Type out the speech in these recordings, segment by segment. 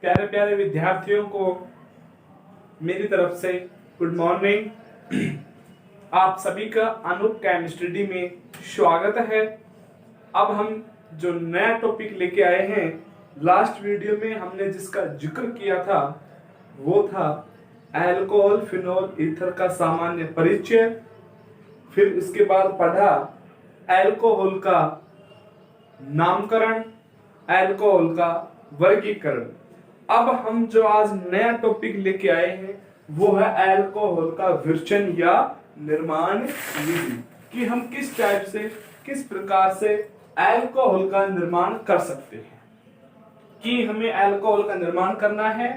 प्यारे प्यारे विद्यार्थियों को मेरी तरफ से गुड मॉर्निंग। आप सभी का अनूप केमिस्ट्री में स्वागत है। अब हम जो नया टॉपिक लेके आए हैं, लास्ट वीडियो में हमने जिसका जिक्र किया था वो था अल्कोहल फिनोल ईथर का सामान्य परिचय। फिर इसके बाद पढ़ा अल्कोहल का नामकरण, अल्कोहल का वर्गीकरण। अब हम जो आज नया टॉपिक लेके आए हैं वो है अल्कोहल का विरचन या निर्माण विधि, कि हम किस टाइप से, किस प्रकार से अल्कोहल का निर्माण कर सकते हैं, कि हमें अल्कोहल का निर्माण करना है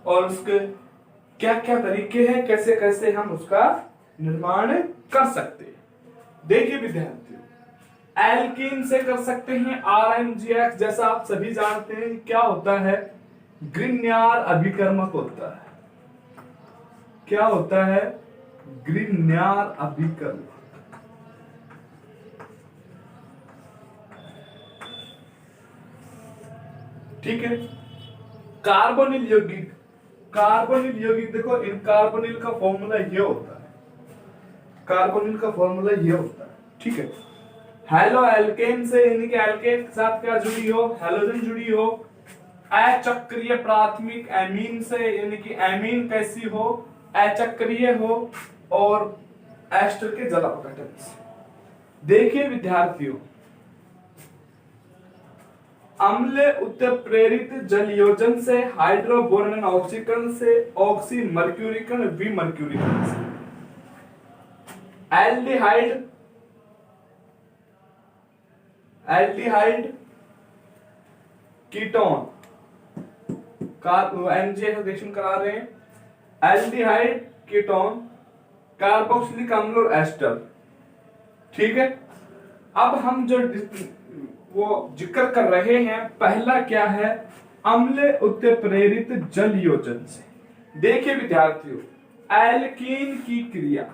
और उसके क्या क्या तरीके हैं, कैसे कैसे हम उसका निर्माण कर सकते हैं। देखिए विद्यार्थियों, एल्कीन से कर सकते हैं RMGX, जैसा आप सभी जानते हैं क्या होता है, ग्रिग्नार अभिकर्मक होता है। क्या होता है? ग्रिग्नार अभिकर्मक। ठीक है। कार्बोनिल यौगिक, कार्बोनिल यौगिक देखो, इन कार्बोनिल का फॉर्मूला ये होता है, कार्बोनिल का फॉर्मूला ये होता है। ठीक है। हेलो एल्केन से, यानी कि एल्केन के साथ क्या जुड़ी हो, हैलोजन जुड़ी हो। अचक्रीय प्राथमिक एमीन से, यानी कि एमीन कैसी हो, अचक्रीय हो, और एस्टर के जल अपघटन से। देखिए विद्यार्थियों, अम्ल उत्प्रेरित जलयोजन से, हाइड्रोबोरॉन ऑक्सीकरण से, ऑक्सी मर्क्यूरिकरण विमर्क्यूरिकरण से, एल्डिहाइड, एल्डिहाइड कीटोन का एमजे रिएक्शन करा रहे हैं। एल्डिहाइड कीटोन, कार्बोक्सिलिक अम्ल और एस्टर। ठीक है। अब हम जो वो जिक्र कर रहे हैं, पहला क्या है, अम्ल उत्प्रेरित जलयोजन से। देखिए विद्यार्थियों, एल्कीन की क्रिया,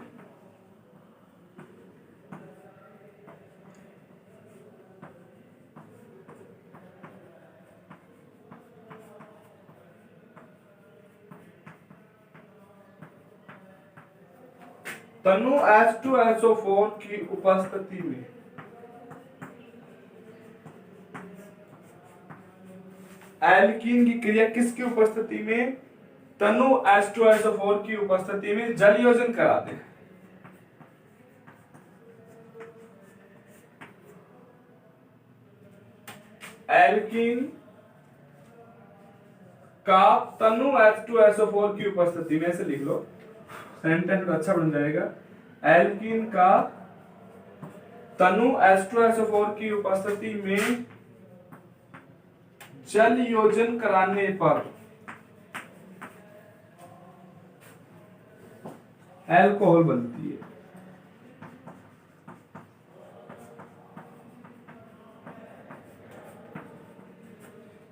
तनु H2SO4 की उपस्थिति में एल्कीन की क्रिया किसकी उपस्थिति में, तनु H2SO4 की उपस्थिति में जलयोजन कराते हैं। एल्कीन का तनु H2SO4 की उपस्थिति में, से लिख लो, सेंटेंस अच्छा बन जाएगा। एल्कीन का तनु H2SO4 की उपस्थिति में जल योजन कराने पर अल्कोहल बनती है।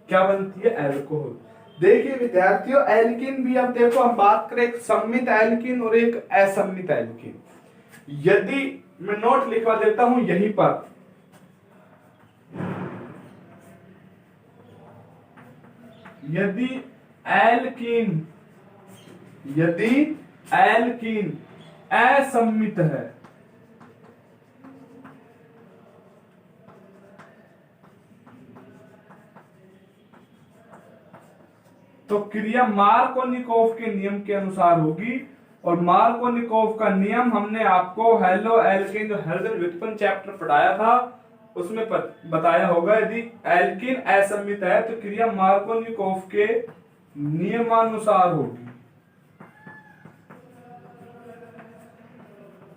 क्या बनती है? अल्कोहल। देखिए विद्यार्थियों, एल्कीन भी, अब देखो हम बात करें एक सम्मित एल्कीन और एक असम्मित एल्कीन। यदि मैं नोट लिखवा देता हूं यहीं पर, यदि एल्कीन असम्मित है, तो क्रिया मार्कोनिकोव के नियम के अनुसार होगी। और मार्कोनिकोव का नियम हमने आपको हेलो एल्केन, जो हाइड्रोजन व्युत्पन्न चैप्टर पढ़ाया था, उसमें बताया होगा। यदि एल्कीन असम्मित है तो क्रिया मार्कोनिकोव के नियमानुसार होगी।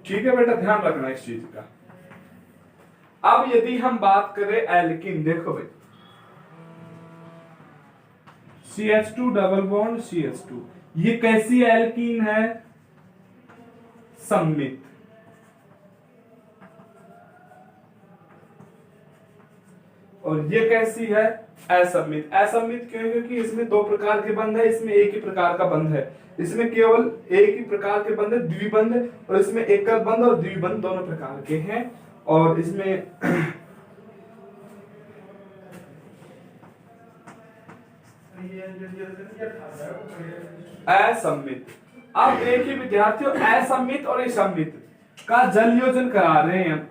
ठीक है बेटा, ध्यान रखना इस चीज का। अब यदि हम बात करें एल्कीन, देखो भाई, CH2 डबल बॉन्ड CH2, ये कैसी एल्कीन है? सम्मित। और ये कैसी है? असम्मित। असम्मित क्यों? क्योंकि इसमें दो प्रकार के बंध है, इसमें एक ही प्रकार का बंध है। इसमें केवल एक ही प्रकार के बंध है, द्विबंध, और इसमें एकल बंध और द्विबंध दोनों प्रकार के हैं। और इसमें असममित। अब देखिए विद्यार्थियों, असममित और असममित का जल योजन करा रहे हैं हम,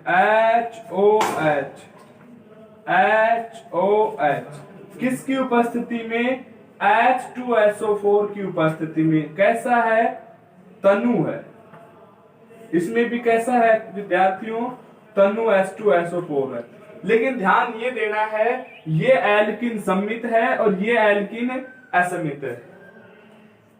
HOH किसकी उपस्थिति में? H2SO4 की उपस्थिति में। कैसा है? तनु है। इसमें भी कैसा है विद्यार्थियों? तनु H2SO4 है। लेकिन ध्यान ये देना है, ये एल्किन सममित है और ये एल्किन असममित है।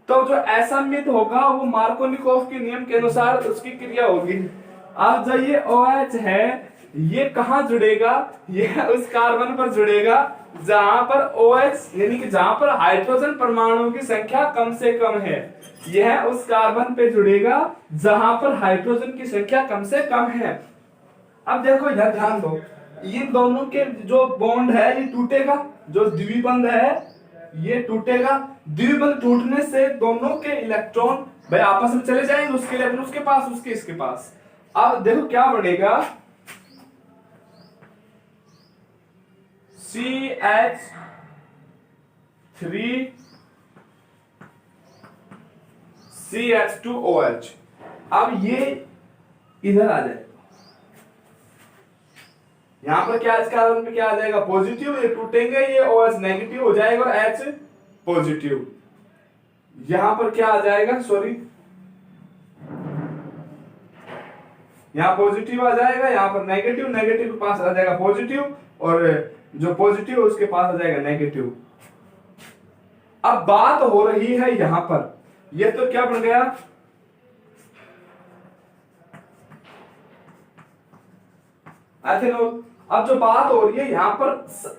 तो जो असममित होगा वो मार्कोनिकोव के नियम के अनुसार उसकी क्रिया होगी। अब जो ये OH है, ये कहां जुड़ेगा? ये उस कार्बन पर जुड़ेगा जहां पर OH यानी कि जहां पर हाइड्रोजन परमाणुओं की संख्या कम से कम है। यह उस कार्बन पे जुड़ेगा जहां पर हाइड्रोजन की संख्या कम से कम है। अब देखो इधर ध्यान दो, इन दोनों के जो बॉन्ड है ये टूटेगा, जो द्विबंध है ये टूटेगा। द्विबंध टूटने से दोनों के इलेक्ट्रॉन भाई आपस में चले जाएंगे, उसके इलेक्ट्रॉन उसके पास, उसके इसके पास। अब देखो क्या बनेगा, CH3CH2OH। अब ये इधर आ जाए, यहां पर क्या इस कार्बन पे क्या आ जाएगा? पॉजिटिव। ये टूटेंगे, ये OH नेगेटिव हो जाएगा और H पॉजिटिव। यहां पर क्या आ जाएगा? सॉरी, यहां पॉजिटिव आ जाएगा, यहां पर नेगेटिव, नेगेटिव के पास आ जाएगा पॉजिटिव और जो पॉजिटिव है उसके पास आ जाएगा नेगेटिव। अब बात हो रही है यहां पर, ये तो क्या बन गया? एथेनॉल। अब जो बात हो रही है यहां पर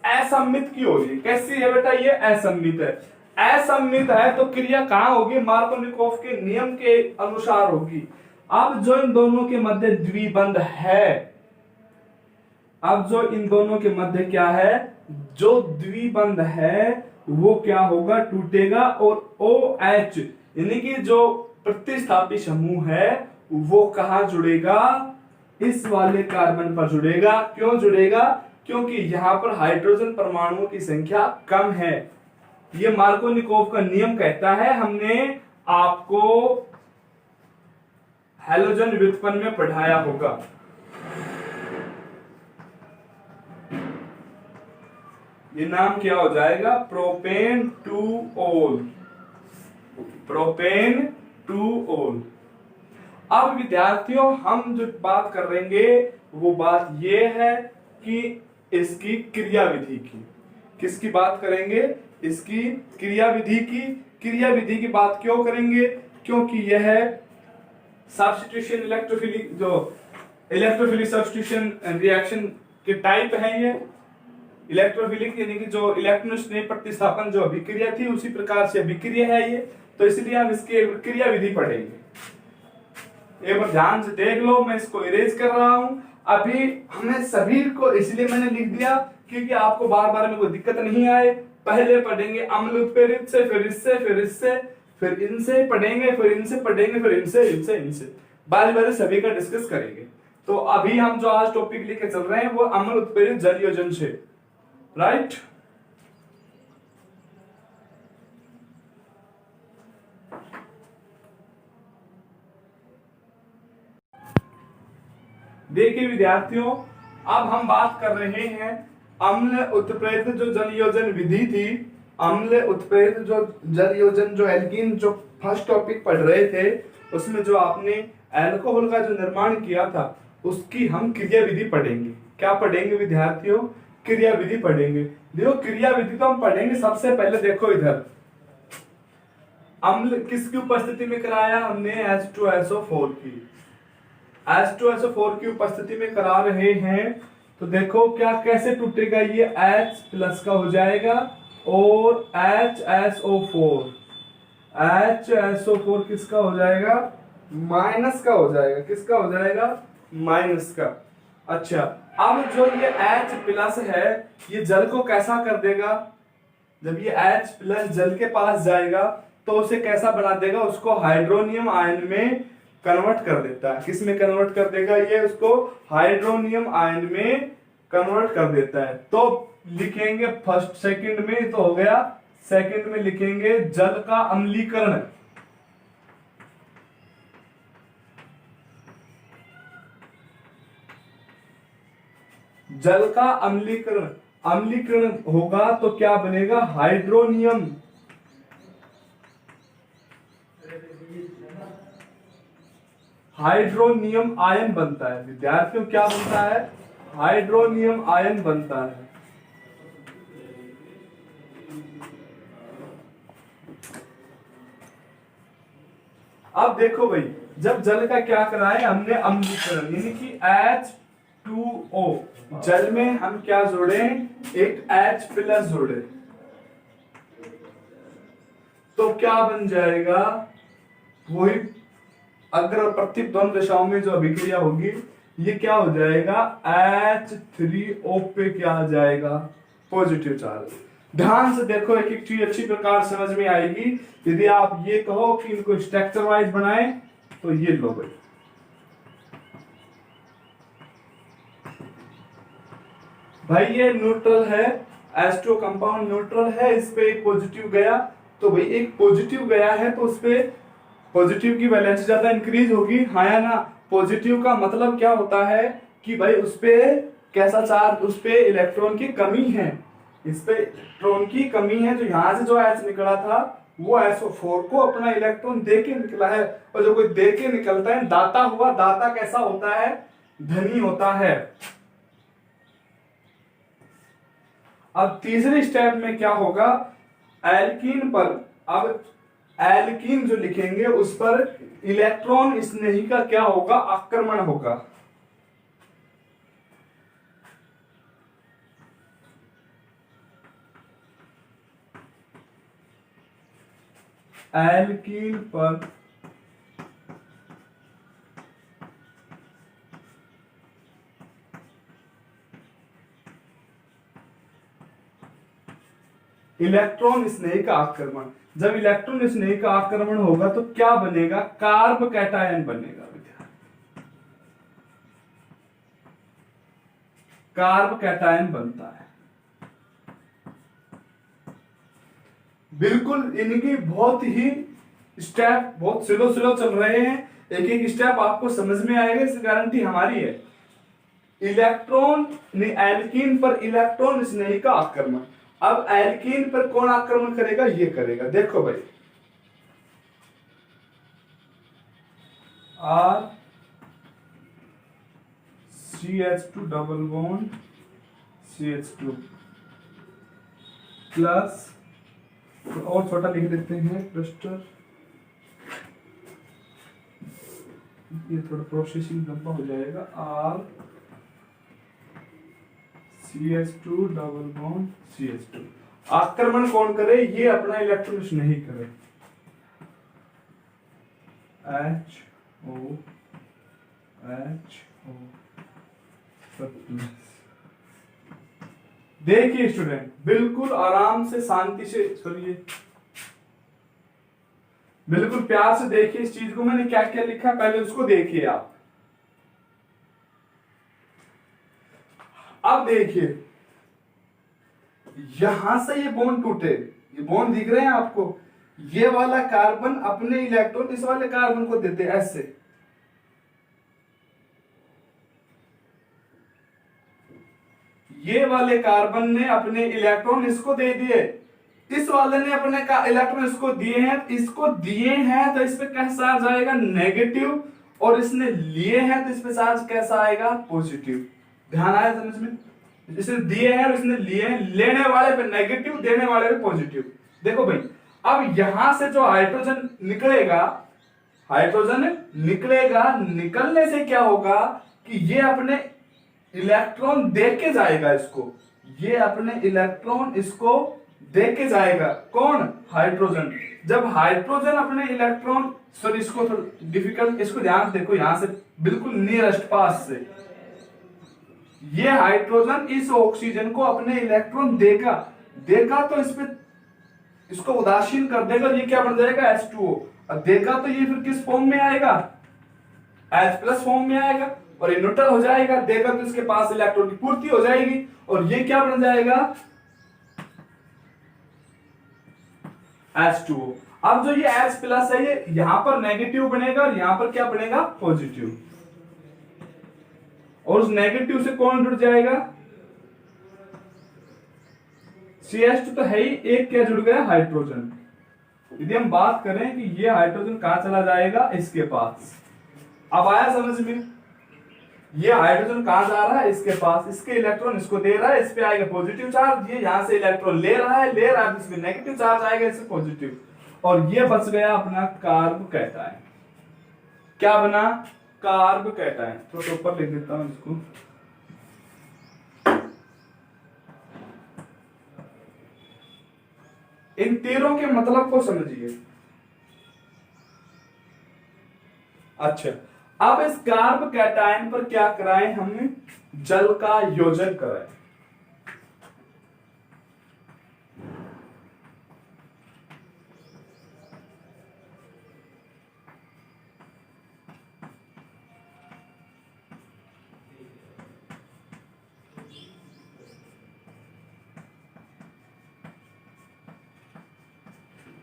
असममित की हो रही है। कैसी है बेटा? ये असममित है। असममित है तो क्रिया कहां होगी? मार्कोनिकोव के नियम के अनुसार होगी। अब जो इन दोनों के मध्य द्विबंध है, अब जो इन दोनों के मध्य क्या है? जो द्विबंध है वो क्या होगा? टूटेगा और OH यानी कि जो प्रतिस्थापी समूह है वो कहां जुड़ेगा? इस वाले कार्बन पर जुड़ेगा। क्यों जुड़ेगा? क्योंकि यहां पर हाइड्रोजन परमाणुओं की संख्या कम है। ये मार्कोनिकोव का नियम कहता है, हमने आपको हैलोजन व्युत्पन्न में पढ़ाया होगा। ये नाम क्या हो जाएगा? प्रोपेन टू ओल। प्रोपेन टू ओल। अब विद्यार्थियों हम जो बात करेंगे वो बात ये है कि इसकी क्रियाविधि की। किसकी बात करेंगे? इसकी क्रियाविधि की। क्रियाविधि की बात क्यों करेंगे? क्योंकि यह सब्स्टिट्यूशन इलेक्ट्रोफिलिक, जो इलेक्ट्रोफिलिक सब्स्टिट्यूशन रिएक्शन के टाइप है। ये इलेक्ट्रोफिलिक यानी कि जो इलेक्ट्रॉन स्नेह प्रतिस्थापन जो अभिक्रिया थी उसी प्रकार से अभिक्रिया है ये, तो इसलिए हम इसकी क्रियाविधि पढ़ेंगे। एक बार ध्यान से देख लो, मैं इसको इरेज कर रहा हूं। अभी हमें सभी को इसलिए मैंने लिख दिया क्योंकि आपको बार बार में कोई दिक्कत नहीं आए। पहले पढ़ेंगे अम्ल उत्प्रेरित से, फिर इससे, फिर इससे, फिर इनसे पढ़ेंगे, फिर इनसे पढ़ेंगे, फिर इनसे, इनसे, इनसे, बारी बारी सभी का डिस्कस करेंगे। तो अभी हम जो आज टॉपिक लेके चल रहे हैं वो अम्ल उत्प्रेरित जल योजन से, राइट। देखिए विद्यार्थियों, अब हम बात कर रहे हैं अम्ल उत्प्रेरित जो जल योजन विधि थी। अम्ल उत्प्रेरित जो जल योजन, जो एल्कीन, जो फर्स्ट टॉपिक पढ़ रहे थे उसमें जो आपने अल्कोहल का जो निर्माण किया था उसकी हम क्रिया विधि पढ़ेंगे। क्या पढ़ेंगे विद्यार्थियों? क्रिया विधि पढ़ेंगे। देखो क्रिया विधि तो हम पढ़ेंगे। सबसे पहले देखो इधर अम्ल किसकी उपस्थिति में कराया हमने? H2SO4 की। H2SO4 की उपस्थिति में करा रहे हैं तो देखो क्या कैसे टूटेगा? ये H प्लस का हो जाएगा और HSO4, HSO4 किसका हो जाएगा? माइनस का हो जाएगा। किसका हो जाएगा? माइनस का। अच्छा, अब जो ये H प्लस है ये जल को कैसा कर देगा? जब ये H प्लस जल के पास जाएगा तो उसे कैसा बना देगा? उसको हाइड्रोनियम आयन में कन्वर्ट कर देता है। किस में कन्वर्ट कर देगा? ये उसको हाइड्रोनियम आयन में कन्वर्ट कर देता है। तो लिखेंगे फर्स्ट सेकंड में तो हो गया सेकंड में लिखेंगे जल का अम्लीकरण। जल का अम्लीकरण, अम्लीकरण होगा तो क्या बनेगा, हाइड्रोनियम। हाइड्रोनियम आयन बनता है विद्यार्थियों, क्या बनता है, हाइड्रोनियम आयन बनता है। अब देखो भाई, जब जल का क्या करा है हमने, अम्लीकरण, यानी कि H2O, जल में हम क्या जोड़े, एक H+ जोड़े, तो क्या बन जाएगा, वही अग्र प्रत्येक दोनों दिशाओं में जो अभिक्रिया होगी, ये क्या हो जाएगा, H3O पे क्या आ जाएगा, पॉजिटिव चार्ज। ध्यान से देखो, एक एक चीज अच्छी प्रकार समझ में आएगी। यदि आप ये कहो कि इनको स्ट्रक्चर वाइज बनाएं, तो ये लो भाई, भाई ये न्यूट्रल है, H2O कंपाउंड न्यूट्रल है, इस पे एक पॉजिटिव गया, तो भाई एक पॉजिटिव गया है तो उस पे पॉजिटिव की वैलेंस ज्यादा इंक्रीज होगी, हाँ या ना। पॉजिटिव का मतलब क्या होता है कि भाई उस पे कैसा चार्ज, उस पे इलेक्ट्रॉन की कमी है, इस पे इलेक्ट्रॉन की कमी है, तो यहां से जो H निकला था वो SO4 को अपना इलेक्ट्रॉन दे के निकला है। और जो कोई दे के निकलता है, दाता हुआ, दाता कैसा होता है, धनी होता है। अब तीसरे स्टेप में क्या होगा, एल्कीन पर, अब एल्कीन जो लिखेंगे उस पर इलेक्ट्रॉन स्नेही का क्या होगा, आक्रमण होगा। एल्कीन पर इलेक्ट्रॉन स्नेही का आक्रमण, जब इलेक्ट्रॉन स्नेही का आक्रमण होगा तो क्या बनेगा, कार्ब कैटायन बनेगा विद्यार्थी, कार्ब कैटायन बनता है। बिल्कुल इनकी बहुत ही स्टेप बहुत स्लो स्लो चल रहे हैं, एक एक स्टेप आपको समझ में आएगा, इसकी गारंटी हमारी है। इलेक्ट्रॉन एल्कीन पर इलेक्ट्रॉन स्नेही का आक्रमण, अब एल्कीन पर कौन आक्रमण करेगा, ये करेगा। देखो भाई, R CH2 double bond CH2 plus, और छोटा लिख देते हैं क्लस्टर, ये थोड़ा प्रोसेसिंग लंबा हो जाएगा, R CH2 double bond CH2। आक्रमण कौन करे, ये अपना इलेक्ट्रॉन नहीं करे, HO देखिए स्टूडेंट, बिल्कुल आराम से, शांति से, सुनिए, बिल्कुल प्यार से देखिए इस चीज को, मैंने क्या क्या लिखा पहले उसको देखिए आप। अब देखिए, यहां से ये बॉन्ड टूटे, ये बॉन्ड दिख रहे हैं आपको, ये वाला कार्बन अपने इलेक्ट्रॉन इस वाले कार्बन को देते हैं ऐसे, ये वाले कार्बन ने अपने इलेक्ट्रॉन इसको दे दिए, इस वाले ने अपने का इलेक्ट्रॉन इसको दिए हैं, इसको दिए हैं तो इस पे कैसा चार्ज आएगा, नेगेटिव, और इसने लिए हैं तो इस पे चार्ज कैसा आएगा, पॉजिटिव। ध्यान आया समझ में, इसने दिए हैं और इसने लिए हैं, लेने वाले पे नेगेटिव, देने वाले पे पॉजिटिव। देखो भाई, अब यहां से जो हाइड्रोजन निकलेगा, हाइड्रोजन निकलेगा, निकलने से क्या होगा कि ये अपने इलेक्ट्रॉन दे के जाएगा इसको, ये अपने इलेक्ट्रॉन इसको दे के जाएगा, कौन, हाइड्रोजन। जब हाइड्रोजन अपने इलेक्ट्रॉन, सॉरी इसको थोड़ा डिफिकल्ट, इसको ध्यान देखो, यहां से बिल्कुल नियरेस्ट पास से, ये हाइड्रोजन इस ऑक्सीजन को अपने इलेक्ट्रॉन देगा, देगा तो इस पे इसको उदासीन कर देगा, ये क्या बन जाएगा, H2O। अब देगा तो ये फिर किस फॉर्म में आएगा, H+ फॉर्म में आएगा, और ये न्यूट्रल हो जाएगा, देगा तो इसके पास इलेक्ट्रॉन की पूर्ति हो जाएगी, और ये क्या बन जाएगा, H2O। अब जो ये H प्लस है ये यहां पर नेगेटिव बनेगा और यहां पर क्या बनेगा, पॉजिटिव। और उस नेगेटिव से कौन जुड़ जाएगा, CH2 तो है ही, एक क्या जुड़ गया, हाइड्रोजन। यदि हम बात करें कि ये हाइड्रोजन कहां चला जाएगा, इसके पास। अब आया समझ में, ये हाइड्रोजन कहां जा रहा है, इसके पास, इसके इलेक्ट्रॉन इसको दे रहा है, इस पे आएगा पॉजिटिव चार्ज, ये यहां से इलेक्ट्रॉन ले रहा है, तो इसमें नेगेटिव चार्ज आएगा, इससे पॉजिटिव, और ये बच गया अपना कार्ब कैटायन। क्या बना, कार्ब कैटायन। तो ऊपर लिख देता हूं इसको, इन तीरों के मतलब को समझिए। अच्छा, अब इस कार्ब कैटायन पर क्या कराएं, हम जल का योजन कराएं।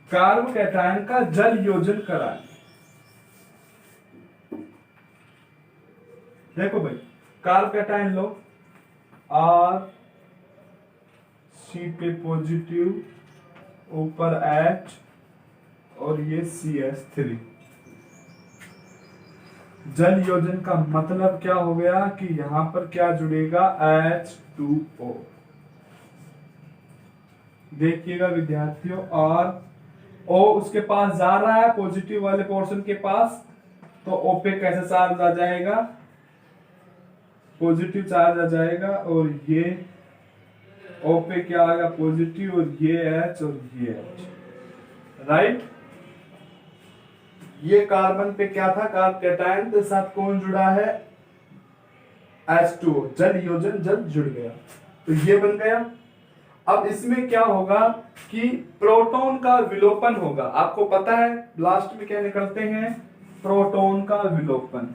कार्ब कैटायन का जल योजन कराएं। देखो भाई, कार्ब कैटायन लो, R C पे पॉजिटिव, ऊपर H और ये CH3। जल योजन का मतलब क्या हो गया कि यहां पर क्या जुड़ेगा, H2O। देखिएगा विद्यार्थियों, और O उसके पास जा रहा है पॉजिटिव वाले पोर्शन के पास, तो O पे कैसा चार्ज आ जाएगा, पॉजिटिव चार्ज आ जाएगा, और ये O पे क्या आएगा, पॉजिटिव, और ये H और ये H, राइट। ये कार्बन पे क्या था, कार्ब कैटायन के साथ कौन जुड़ा है, H2O, जल योजन जल जुड़ गया, तो ये बन गया। अब इसमें क्या होगा कि प्रोटॉन का विलोपन होगा। आपको पता है लास्ट में क्या निकलते हैं, प्रोटॉन का विलोपन,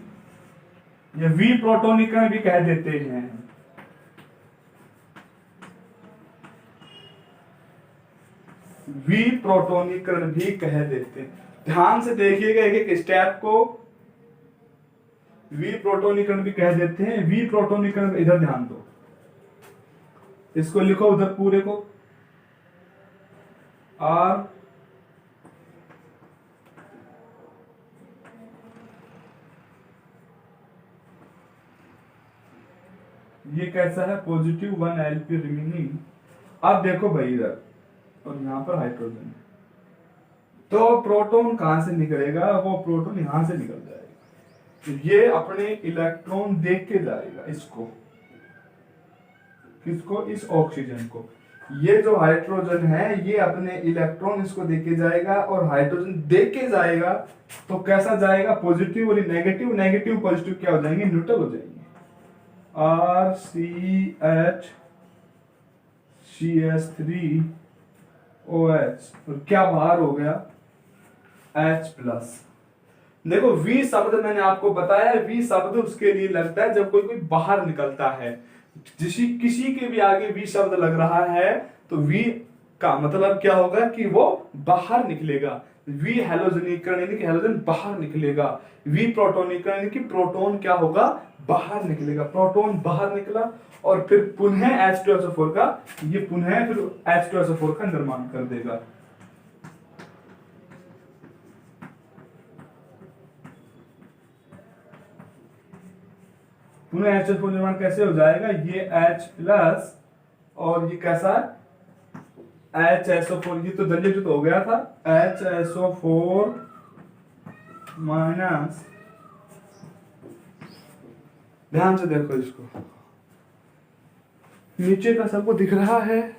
ये वी प्रोटोनीकरण भी कह देते हैं। वी प्रोटोनीकरण भी कह देते हैं। ध्यान से देखिएगा एक एक स्टेप को, वी प्रोटोनीकरण भी कह देते हैं। वी प्रोटोनीकरण, इधर ध्यान दो, इसको लिखो उधर पूरे को, R ये कैसा है, पॉजिटिव 1 Lp रिमेनिंग। अब देखो भाई इधर, और यहां पर हाइड्रोजन है, तो प्रोटॉन कहां से निकलेगा, वो प्रोटॉन यहां से निकल जाएगा, तो ये अपने इलेक्ट्रॉन देख के जाएगा इसको, किसको, इस ऑक्सीजन को। ये जो हाइड्रोजन है ये अपने इलेक्ट्रॉन इसको देके जाएगा, और हाइड्रोजन देख के जाएगा तो कैसा जाएगा, पॉजिटिव, और नेगेटिव, नेगेटिव पॉजिटिव क्या हो जाएंगे, न्यूट्रल हो जाएंगे। RCH CH3OH, और क्या बाहर हो गया, H प्लस। देखो V शब्द मैंने आपको बताया, V शब्द उसके लिए लगता है जब कोई कोई बाहर निकलता है, किसी के भी आगे V शब्द लग रहा है तो V का मतलब क्या होगा कि वो बाहर निकलेगा। V हैलोजनीकरण यानी कि हैलोजन बाहर निकलेगा, V प्रोटोनीकरण यानी कि प्रोटॉन क्या होगा, बाहर निकलेगा, प्रोटॉन बाहर निकला, और फिर पुनः H2SO4 का, ये पुनः फिर H2SO4 का निर्माण कर देगा। पुनः H2SO4 निर्माण कैसे हो जाएगा, ये H प्लस, और ये कैसा HSO4, ये तो दलित हो गया था, HSO4 माइनस, ध्यान से देखो इसको, नीचे का सबको दिख रहा है,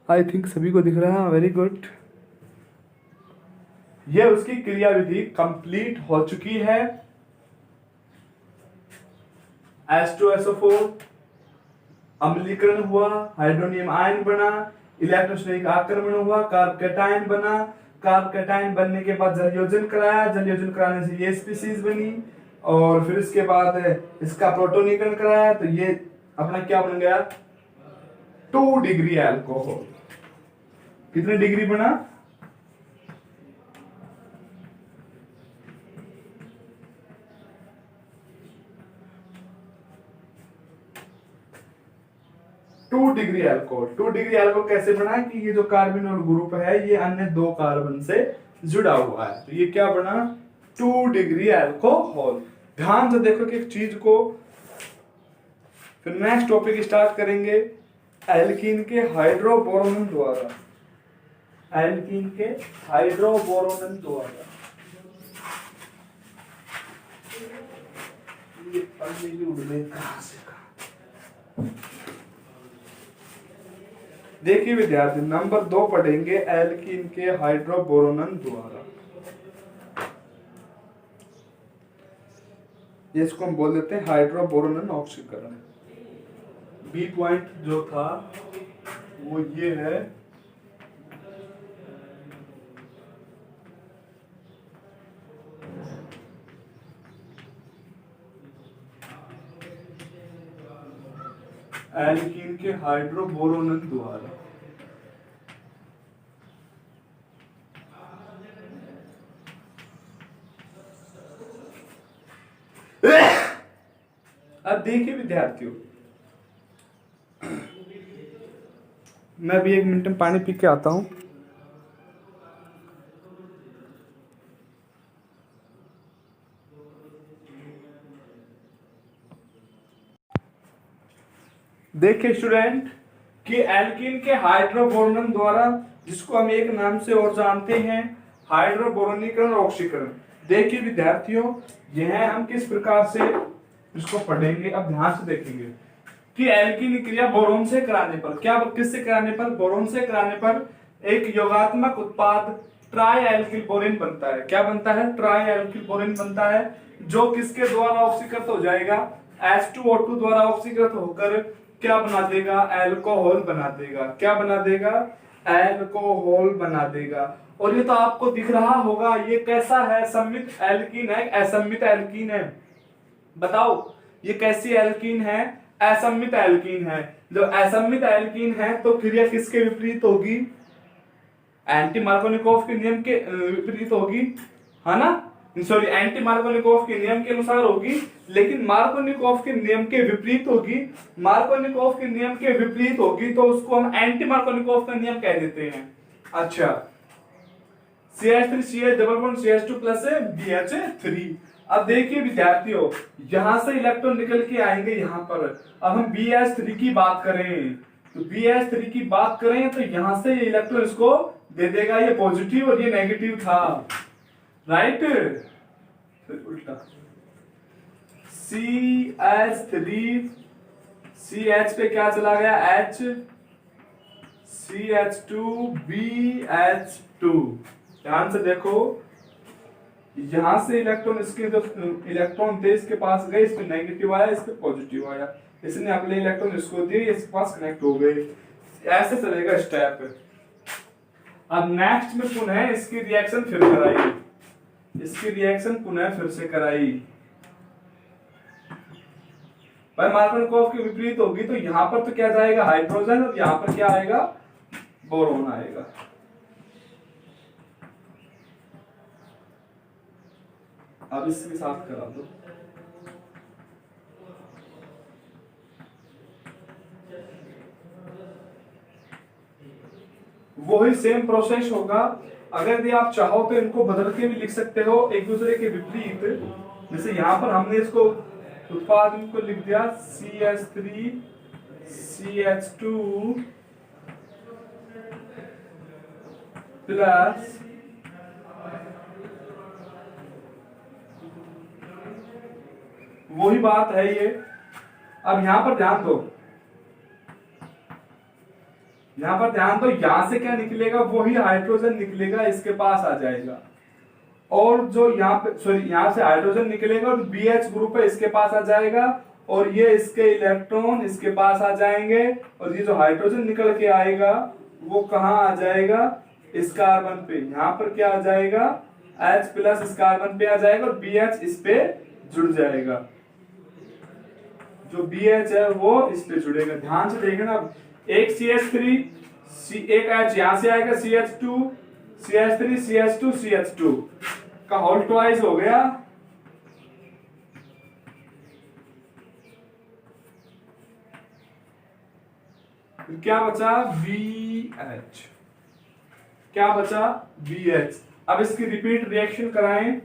आई थिंक सभी को दिख रहा है, वेरी गुड। ये उसकी क्रियाविधि कंप्लीट हो चुकी है। H2SO4 अम्लीकरण हुआ, हाइड्रोनियम आयन बना, इलेक्ट्रोस्टैटिक आक्रमण हुआ, कार्ब कैटायन बना, कार्ब कैटायन बनने के बाद जल योजन कराया, जल योजन कराने से ये स्पीशीज बनी, और फिर इसके बाद इसका प्रोटोनीकरण कराया, तो ये अपना क्या बन गया, 2 डिग्री अल्कोहल। कितने डिग्री बना? Two degree alcohol. 2 degree alcohol कैसे बना कि ये जो कार्बोनिल ग्रुप है ये अन्य 2 कार्बन से जुड़ा हुआ है, तो ये क्या बना? 2 डिग्री अल्कोहल। ध्यान से देखो कि एक चीज को। फिर नेक्स्ट टॉपिक स्टार्ट करेंगे एल्कीन के हाइड्रोबोरोन द्वारा। एल्कीन के हाइड्रोबोरोन द्वारा ये पढ़ने की उड़ने कहां से कहां। देखिए विद्यार्थी, नंबर 2 पढ़ेंगे एल्कीन के हाइड्रोबोरोन द्वारा। इसको हम बोल देते हैं हाइड्रोबोरोन ऑक्सीकरण। बी पॉइंट जो था वो ये है, एल्कीन के हाइड्रोबोरोन द्वारा। अब देखिए विद्यार्थियों, मैं भी 1 मिनट में पानी पी के आता हूं। देखिए स्टूडेंट कि एल्कीन के हाइड्रोबोरोन द्वारा, जिसको हम एक नाम से और जानते हैं हाइड्रोबोरोनीकरण ऑक्सीकरण। देखिए विद्यार्थियों, यह हम किस प्रकार से इसको पढ़ेंगे, अब ध्यान से देखेंगे कि एल्कीन क्रिया बोरोन से कराने पर, क्या किससे कराने पर? बोरोन से कराने पर एक योगात्मक उत्पाद ट्राई एल्किल बोरेन बनता है। क्या बनता है? ट्राई एल्किल बोरेन बनता है, जो किसके द्वारा ऑक्सीकृत हो जाएगा? H2O2 द्वारा ऑक्सीकृत होकर क्या बना देगा? एल्कोहल बना देगा। क्या बना देगा? एल्कोहल बना देगा। और ये तो आपको दिख रहा होगा, ये कैसा है? सम्मित एल्कीन है, असम्मित एल्कीन है? बताओ ये कैसी एल्कीन है? असम्मित एल्कीन है। जो असम्मित एल्कीन है तो क्रिया किसके विपरीत होगी? एंटी मार्कोनिकोव के नियम के विपरीत होगी, है ना? सॉरी, एंटी मार्कोनिकोव के नियम के अनुसार होगी, लेकिन मार्कोनिकोव के नियम के विपरीत होगी। मार्कोनिकोव के नियम के विपरीत होगी तो उसको हम एंटी मार्कोनिकोव का नियम कह देते हैं। अच्छा, CH3 CH double bond CH2 plus BH3। अब देखिए विद्यार्थियों, यहां से इलेक्ट्रॉन निकल के आएंगे यहां पर। अब हम BH3 की बात करें तो BH3 की बात करें तो यहां से ये इलेक्ट्रॉन इसको दे देगा, ये पॉजिटिव और ये नेगेटिव था, राइट? उल्टा CH3 CH पे क्या चला गया? H, CH2 BH2। ध्यान से देखो, यहां से इलेक्ट्रॉन, इसके जो इलेक्ट्रॉन थे इसके पास गए, इस पे नेगेटिव आया, इस पे पॉजिटिव आया, इसने अगले इलेक्ट्रॉन इसको दिए, इसके पास कनेक्ट हो गए। ऐसे चलेगा स्टेप। अब नेक्स्ट में पुनः इसकी रिएक्शन फिर कराई, इसकी रिएक्शन पुनः फिर से कराई, पर मार्कोनिकोव के विपरीत होगी तो यहां पर तो क्या जाएगा? हाइड्रोजन, और यहां पर क्या आएगा? बोरोन आएगा। अब इसके साथ करा दो। वही सेम प्रोसेस होगा। अगर यदि आप चाहो तो इनको बदल के भी लिख सकते हो एक दूसरे के विपरीत। जैसे यहां पर हमने इसको उत्पाद को लिख दिया CH3 CH2 प्लस वही बात है ये। अब यहां पर ध्यान दो, यहां पर ध्यान दो, यहां से क्या निकलेगा? वही हाइड्रोजन निकलेगा, इसके पास आ जाएगा। और जो यहाँ पे, सॉरी, यहां से हाइड्रोजन निकलेगा और BH ग्रुप है इसके पास आ जाएगा, और ये इसके इलेक्ट्रॉन इसके पास आ जाएंगे, और ये जो हाइड्रोजन निकल के आएगा वो कहाँ आ जाएगा? इस कार्बन पे। यहाँ पर क्या आ जाएगा? H प्लस इस कार्बन पे आ जाएगा और BH इस पे जुड़ जाएगा। जो BH है वो इस पे जुड़ेगा। ध्यान से देखना, एक CH3 एक H यहां से आएगा CH2 CH3 CH2 CH2 का होल ट्वाइस हो गया। क्या बचा VH, क्या बचा VH। अब इसकी रिपीट रिएक्शन कराएं,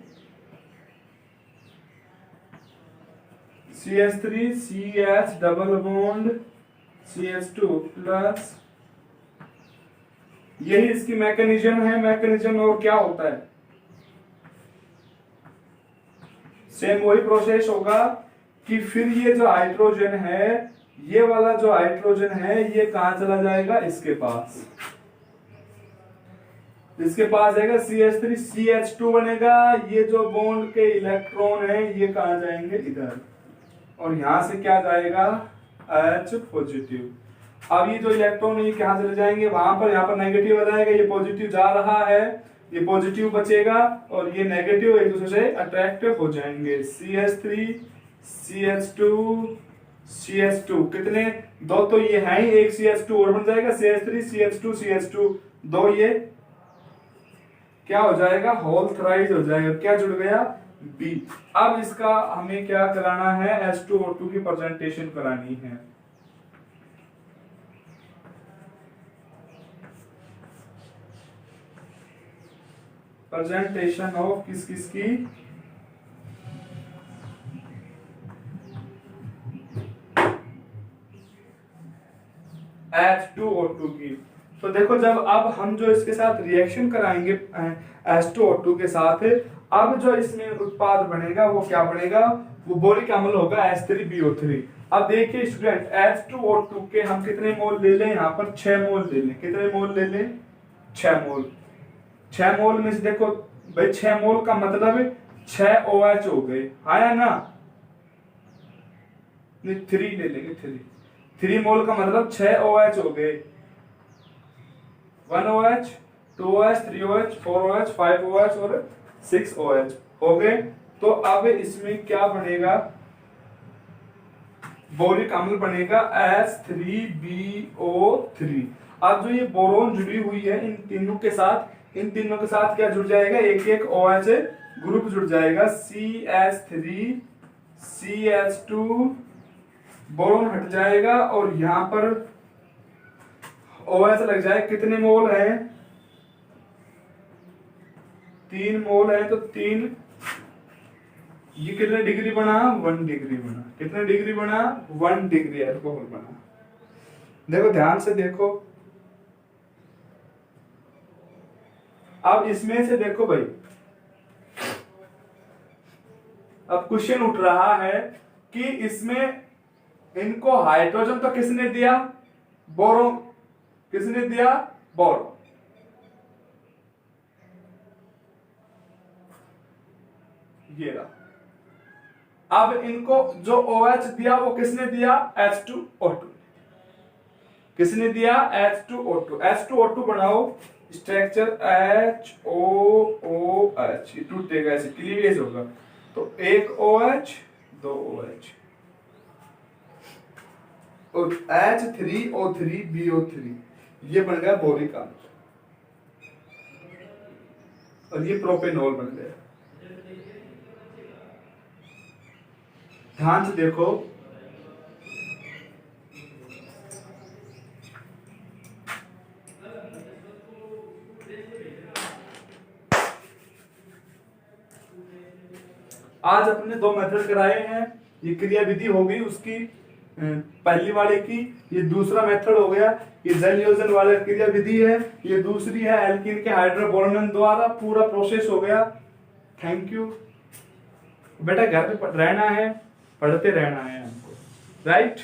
CH3 CH double bond CH2 plus, यही इसकी मैकेनिज्म है। मैकेनिज्म और क्या होता है, सेम वही प्रोसेस होगा कि फिर ये जो हाइड्रोजन है, ये वाला जो हाइड्रोजन है ये कहां चला जाएगा, इसके पास, इसके पास जाएगा CH3 CH2 बनेगा। ये जो बॉन्ड के इलेक्ट्रॉन है ये कहां जाएंगे, इधर, और यहां से क्या जाएगा H पॉजिटिव। अब ये जो इलेक्ट्रॉन ये कहां चले जाएंगे, वहां पर, यहाँ पर नेगेटिव आ जाएगा, ये पॉजिटिव जा रहा है, ये पॉजिटिव बचेगा और ये नेगेटिव एक दूसरे से अट्रैक्ट हो जाएंगे। CH3 CH2 CH2 कितने, दो तो ये है ही, एक CH2 और बन जाएगा, CH3 CH2 CH2 दो, ये क्या हो जाएगा, होल थ्राइस हो जाएगा। क्या जुड़ गया, B। अब इसका हमें क्या कराना है, H2O2 की प्रेजेंटेशन करानी है। प्रेजेंटेशन ऑफ किस किस की, H2O2 की। तो देखो जब अब हम जो इसके साथ रिएक्शन कराएंगे H2O2 के साथ, अब जो इसमें उत्पाद बनेगा वो क्या बनेगा, वो बोरिक अम्ल होगा H3BO3। अब देखिए स्टूडेंट, H2O2 के हम कितने मोल ले लें, यहाँ पर 6 मोल ले लें। कितने मोल ले लें, 6 मोल। 6 मोल में से देखो भाई 6 मोल का मतलब 6 OH हो गए, आया ना, नहीं 3 ले लेंगे, 3 मोल का मतलब 6 OH हो गए, 1 OH 2 OH 3 OH 4 OH 5 OH और 6 OH हो गए। तो अब इसमें क्या बनेगा, बोरिक अम्ल बनेगा H3BO3। अब जो ये बोरोन जुड़ी हुई है इन तीनों के साथ, इन तीनों के साथ क्या जुड़ जाएगा, एक एक OH ग्रुप जुड़ जाएगा, CH3 CH2 बोरोन हट जाएगा और यहां पर OH लग जाए। कितने मोल है, 3 मोल है, तो 3, ये कितने डिग्री बना, 1 डिग्री बना। कितने डिग्री बना, 1 डिग्री अल्कोहल बना। देखो ध्यान से देखो, अब इसमें से देखो भाई, अब क्वेश्चन उठ रहा है कि इसमें इनको हाइड्रोजन तो किसने दिया, बोरो, किसने दिया, बोरो। ये रहा। अब इनको जो OH दिया वो किसने दिया, H2O2। किसने दिया, H2O2। H2O2 बनाओ, स्ट्रक्चर HOOH, ये टूटेगा ऐसे, क्लीवेज होगा, तो एक OH 2 OH और H3O3BO3, ये बन गया बोरिक अम्ल और ये प्रोपेनॉल बन गया। ध्यान से देखो, आज अपने 2 मेथड कराए हैं। ये क्रिया विधि हो गई उसकी पहली वाले की, ये दूसरा मेथड हो गया, ये जल योजन वाला क्रिया विधि है, ये दूसरी है एल्कीन के हाइड्रोबोनन द्वारा। पूरा प्रोसेस हो गया। थैंक यू बेटा, घर पे रहना है, पढ़ते रहना है हमको, राइट।